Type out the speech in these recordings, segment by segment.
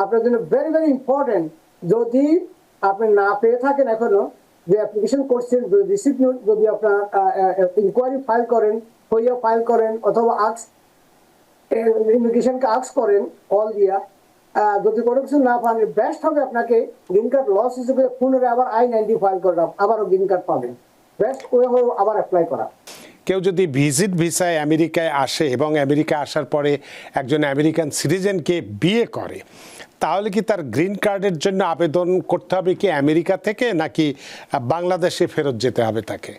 আপনার জন্য very very important. যদি আপনি না পেয়ে থাকেন এখনো, যে অ্যাপ্লিকেশন করছেন, রিসিভ যদি আপনার ইনকোয়ারি ফাইল করেন, হইয়া ফাইল করেন, অথবা আক্স ইমিগ্রেশনকে আক্স করেন কল দিয়া, যদি কোনো কিছু না পান, বেস্ট হবে আপনাকে গ্রিন কার্ড লস হিসেবে পুনরায় আবার I-90 ফাইল করা, আবারও গ্রিন কার্ড পাবেন। বেস্ট ওয়ে হলো আবার অ্যাপ্লাই করা। কেউ যদি ভিজিট ভিসায় আমেরিকায় আসে এবং আমেরিকা আসার পরে একজন আমেরিকান সিটিজেনকে বিয়ে করে, তাহলে কি তার গ্রিন কার্ডের জন্য আবেদন করতে হবে কি আমেরিকা থেকে, নাকি বাংলাদেশে ফেরত যেতে হবে তাকে?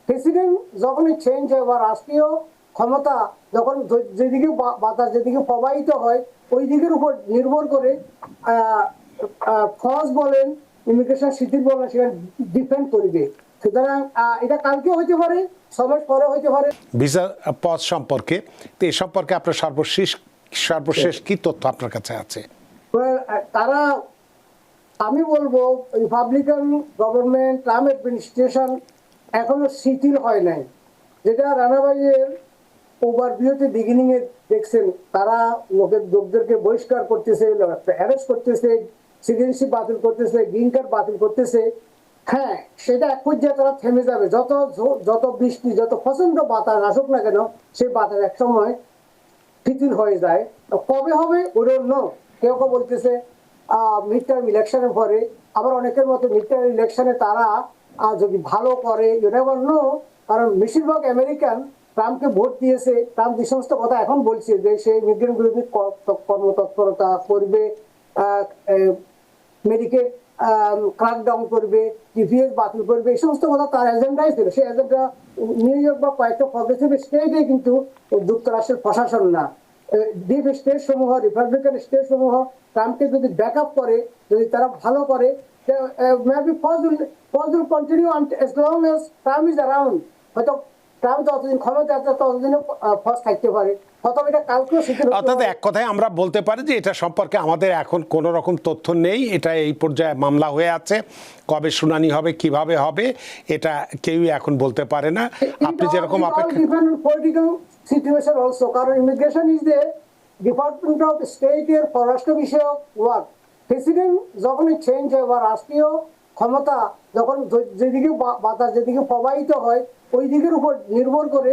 প্রেসিডেন্ট যখনই চেঞ্জ হয় বা রাষ্ট্রীয় ক্ষমতা যখন যেদিকে বাতাস যেদিকে প্রবাহিত হয়, ওই দিকের উপর নির্ভর করে ফজ বলেন, ইমিগ্রেশন শিথিল বলেন, সেটা ডিপেন্ড করবে। সুতরাং এটা কালকে হইতে পারে, সময় পরে হইতে পারে। ভিসা পথ সম্পর্কে, তো এই সম্পর্কে আপনার সর্বশেষ কি তথ্য আপনার কাছে আছে? তারা, আমি বলবো রিপাবলিকান গভর্নমেন্ট, ট্রাম্প অ্যাডমিনিস্ট্রেশন এখনো শিথিল হয় নাই। যেটা রানাবাইয়ের ওভারভিউতে বিগিনিং এ দেখছেন, তারা লোকদেরকে বহিষ্কার করতেছে, অ্যারেস্ট করতেছে, সিটিজেনশিপ বাতিল করতেছে, গ্রিন কার্ড বাতিল করতেছে। হ্যাঁ, সেটা এক পর্যায়ে তারা থেমে যাবে। যত বৃষ্টি, যত প্রচন্ড বাতাস আসুক না কেন, সেই বাতাস এক সময় শিথিল হয়ে যায়। কবে হবে ওই ডোন্ট নো। কেউ কেউ বলতেছে মিড টার্ম ইলেকশনের পরে, আবার অনেকের মতো মিড টার্ম ইলেকশনে তারা যদি ভালো করে, ইউ নেভার নো। কারণ বেশিরভাগ আমেরিকান ট্রাম্পকে ভোট দিয়েছে। ট্রাম্প যে সমস্ত কথা এখন বলছে যে সে ইমিগ্রেন্ট বিরোধী কর্মতৎপরতা করবে, মেডিকেল ক্র্যাকডাউন করবে, টিপিএস বাতিল করবে, এই সমস্ত কথা তার এজেন্ডাই ছিল। সেই এজেন্ডা নিউ ইয়র্ক বা কয়েকটা প্রগ্রেসিভ স্টেটে, কিন্তু যুক্তরাষ্ট্রের প্রশাসন না। ডিপ স্টেট সমূহ, রিপাবলিকান স্টেট সমূহ ট্রাম্পকে যদি ব্যাক আপ করে, যদি তারা ভালো করে, maybe Paz will continue as long as Trump is around. হয়তো ট্রাম্প যতদিন ক্ষমতা আছে ততদিন ফার্স্ট থাকতে পারে। অর্থাৎ এক কথায় আমরা বলতে পারি যে এটা সম্পর্কে আমাদের এখন কোনো রকম তথ্য নেই। এটা এই পর্যায়ে মামলা হয়ে আছে, কবে শুনানি হবে, কিভাবে হবে, এটা কেউই এখন বলতে পারে না। আপনি যেরকম অপেক্ষা, পলিটিক্যাল সিচুয়েশন অলসো, কারণ immigration is the department of state এর পররাষ্ট্র বিষয়ক ওয়ার্ক। প্রেসিডেন্ট যখনই চেঞ্জ হয় বা রাষ্ট্রীয় ক্ষমতা যখন যেদিকে বাতাস যেদিকে প্রবাহিত হয়, ওই দিকের উপর নির্ভর করে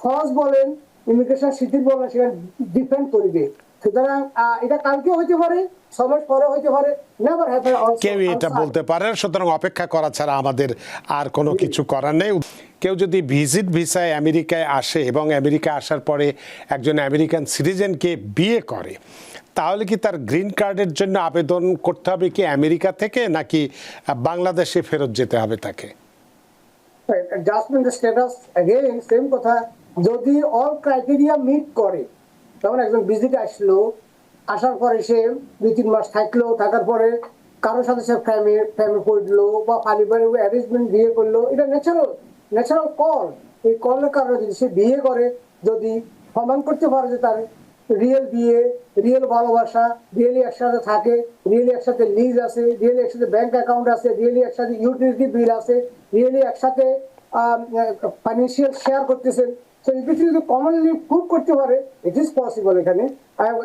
ফজ বলেন, ইমিগ্রেশন শিথিল বলেন, সেটা ডিপেন্ড করবে। সুতরাং এটা কালকে হইতে পারে, সময় পরে হইতে পারে, নেভার হ্যাপেন। কেউ এটা বলতে পারে না। সুতরাং অপেক্ষা করা ছাড়া আমাদের আর কোনো কিছু করার নেই। কেউ যদি ভিজিট ভিসায় আমেরিকায় আসে এবং আমেরিকা আসার পরে একজন আমেরিকান সিটিজেনকে বিয়ে করে, তাহলে কি তার গ্রিন কার্ডের জন্য আবেদন করতে হবে কি আমেরিকা থেকে, নাকি বাংলাদেশে ফেরত যেতে হবে তাকে? অ্যাডজাস্টমেন্ট স্ট্যাটাস अगेन সেম কথা। যদি অল ক্রাইটেরিয়া মিট করে, তখন একজন ভিজিট আসলো, আসার পরে সে 2-3 মাস থাকলো, থাকার পরে কারোর সাথে সে ফ্যামিলি করলো বা পারিবারিক অ্যারেঞ্জমেন্ট বিয়ে করলো, এটা ন্যাচারাল কল। এই কলের কারণে যদি সে বিয়ে করে, যদি প্রমাণ করতে পারে যে তার রিয়েল বিয়ে, রিয়েল ভালোবাসা, রিয়েলি একসাথে থাকে, রিয়েলি একসাথে লিজ আছে, রিয়েলি একসাথে ব্যাংক অ্যাকাউন্ট আছে, রিয়েলি একসাথে ইউটিলিটি বিল আছে, রিয়েলি একসাথে ফাইন্যান্সিয়াল শেয়ার করতেছেন, তো এই কিছু যদি কমনলি প্রুভ করতে পারে, ইট ইজ পসিবল। এখানে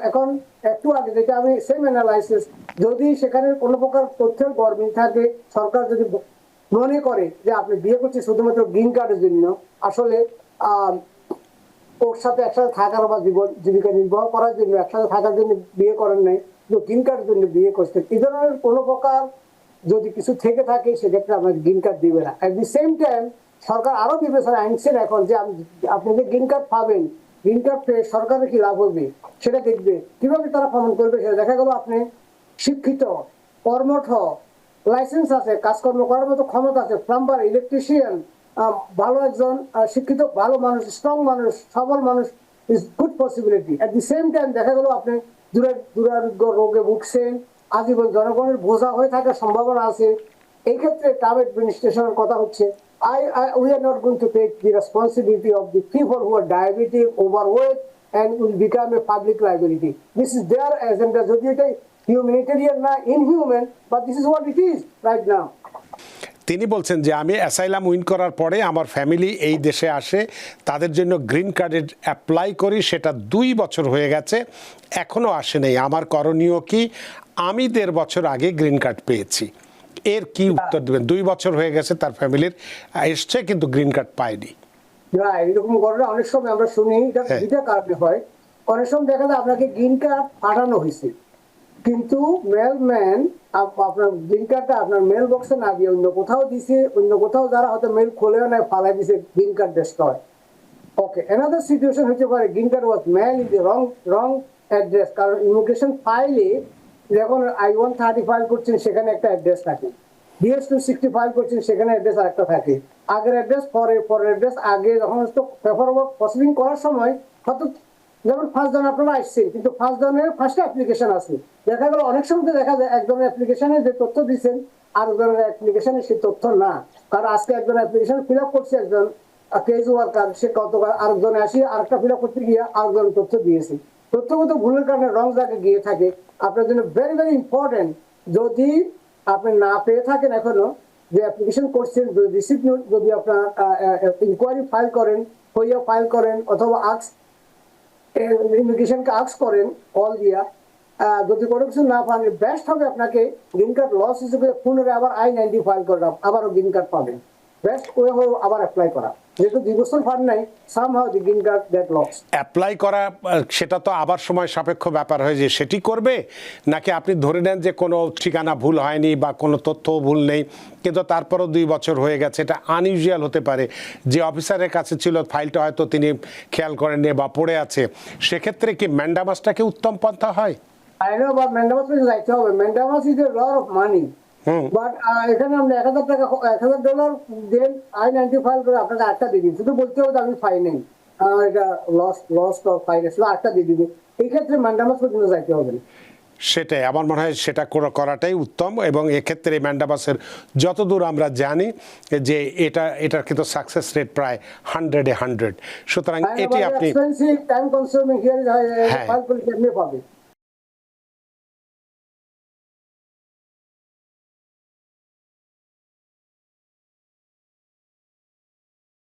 এখন একটু আগে যেটা আমি সেম অ্যানালাইসিস, যদি সেখানে কোনো প্রকার তথ্যের গরমিল থাকে, সরকার যদি মনে করে যে আপনি বিয়ে করছেন শুধুমাত্র গ্রিন কার্ডের জন্য, আসলে ওর সাথে একসাথে থাকার বা জীবিকা নির্বাহ করার জন্য, একসাথে থাকার জন্য বিয়ে করেন নাই, গ্রিন কার্ডের জন্য বিয়ে করছেন, এই ধরনের কোনো প্রকার যদি কিছু থেকে থাকে, সেক্ষেত্রে আপনাকে গ্রিন কার্ড দিবে না। অ্যাট দি সেম টাইম সরকার আরো বিবেচনা আনছেন এখন যে আপনি যে গ্রিন কার্ড পাবেন, গ্রিন কার্ড পেয়ে সরকারের কি লাভ হবে সেটা দেখবে। কিভাবে তারা প্রমাণ করবে সেটা দেখা গেল আপনি শিক্ষিত, কর্মঠ, লাইসেন্স আছে, কাজকর্ম করার মতো ক্ষমতা আছে, প্লাম্বার, ইলেকট্রিশিয়ান, ভালো একজন শিক্ষিত ভালো মানুষ, স্ট্রং মানুষ, সবল মানুষ, is good possibility. At the same time দেখা গেল আপনি দুরারোগ্য রোগে ভুগছেন, আজীবন জনগণের বোঝা হয়ে থাকার সম্ভাবনা আছে। এই ক্ষেত্রে ট্রাম্প অ্যাডমিনিস্ট্রেশনের কথা হচ্ছে, we are not going to take the responsibility of the people who are diabetic, overweight, and will become a public liability. This is their agenda. যদি এটা humanitarian না, inhuman, but this is what it is right now. তিনি বলছেন যে আমি asylum win করার পরে আমার ফ্যামিলি এই দেশে আসে, তাদের জন্য গ্রিন কার্ডের অ্যাপ্লাই করি, সেটা 2 বছর হয়ে গেছে, এখনও আসে নাই। আমার করণীয় কি? আমি 1.5 বছর আগে গ্রিন কার্ড পেয়েছি। এর কি উত্তর দেবেন? 2 বছর হয়ে গেছে তার ফ্যামিলির এসছে কিন্তু গ্রিন কার্ড পায়নি। এরকম ঘটনা অনেক সময় আমরা শুনি, এটা হ্যাঁ। দুইটা কারণে হয়। অনেক সময় দেখা যায় আপনাকে গ্রিন কার্ড পাঠানো হয়েছে, কিন্তু মেলম্যান আপনার গ্রিন কার্ডটা আপনার মেল বক্সে না দিয়ে অন্য কোথাও দিছে, অন্য কোথাও যারা হয়তো মেল খোলেও নাই, ফালাই দিছে, গ্রিন কার্ড ডেস্ট্রয়। ওকে, অ্যানাদার সিচুয়েশন হতে পারে green card was mail in the wrong address, কারণ ইমিগ্রেশন ফাইলে যখন I-130 ফাইল করছেন সেখানে একটা অ্যাড্রেস থাকে, DS-260 ফাইল করছেন সেখানে অ্যাড্রেস আরেকটা থাকে, আগের অ্যাড্রেস পরের অ্যাড্রেস, আগে যখন পেপার ওয়ার্ক প্রসিডিং করার সময় হয়তো যেমন ফার্স্ট জন আপনারা আসছেন, কিন্তু ফার্স্ট জনের ফার্স্ট অ্যাপ্লিকেশন আছে, দেখা গেল অনেক সময় দেখা যায় একজনের অ্যাপ্লিকেশনে যে তথ্য দিচ্ছেন আরেকজনের অ্যাপ্লিকেশনে সেই তথ্য না, কারণ আজকে একজন অ্যাপ্লিকেশন ফিল আপ করছে একজন কেস ওয়ার্কার, সে গতকাল আরেকজনে আসি আরেকটা ফিল আপ করতে গিয়ে আরেকজন তথ্য দিয়েছে, তথ্যগত ভুলের কারণে রং জায়গায় গিয়ে থাকে। আপনার জন্য ভেরি ভেরি ইম্পর্টেন্ট, যদি আপনি না পেয়ে থাকেন এখনো যে অ্যাপ্লিকেশন করছেন, রিসিপ্ট যদি আপনার ইনকোয়ারি ফাইল করেন, হইয়া ফাইল করেন, অথবা আক্স ইমিগ্রেশনকে আক্স করেন কল দিয়া, যদি কোনো কিছু না পান, বেস্ট হবে আপনাকে গ্রিন কার্ড লস হিসেবে পুনরায় আবার I-90 ফাইল করা, আবারও গ্রিন কার্ড পাবেন। বেস্ট ওয়ে হলো আবার অ্যাপ্লাই করা, যেহেতু 2 বছর পান নাই, somehow the green card get loss. Apply করা সেটা তো আবার সময় সাপেক্ষ ব্যাপার হয়ে যে সেটি করবে, নাকি আপনি ধরে নেন যে কোনো ঠিকানা ভুল হয়নি বা কোনো তথ্য ভুল নেই, কিন্তু তারপরও 2 বছর হয়ে গেছে, এটা আনইউজুয়াল হতে পারে, যে অফিসারের কাছে ছিল ফাইলটা হয়তো তিনি খেয়াল করেননি বা পড়ে আছে, সেক্ষেত্রে কি ম্যান্ডামাসটাকে উত্তম পন্থা হয়? I know about mandamus যাইতে হবে, mandamus is a lot of money, but এখানে আমরা $1,000 দেন I-90 ফাইল করে আপনাকে 8টা দিয়ে দিন, শুধু বলতে হবে আমি ফাইল নেই, এটা লস ফাইল আসলে 8টা দিয়ে দিবে, এই ক্ষেত্রে ম্যান্ডামাস পর্যন্ত যাইতে হবে না। সেটাই আমার মনে হয়, সেটা করাটাই উত্তম। এবং এক্ষেত্রে ম্যান্ডামাসের যতদূর আমরা জানি যে এটার কিন্তু সাকসেস রেট প্রায় 100-এ 100, সুতরাং এটি আপনি টাইম কনজিউমিং হিয়ারিং ফাইল করে কেমনে পাবে।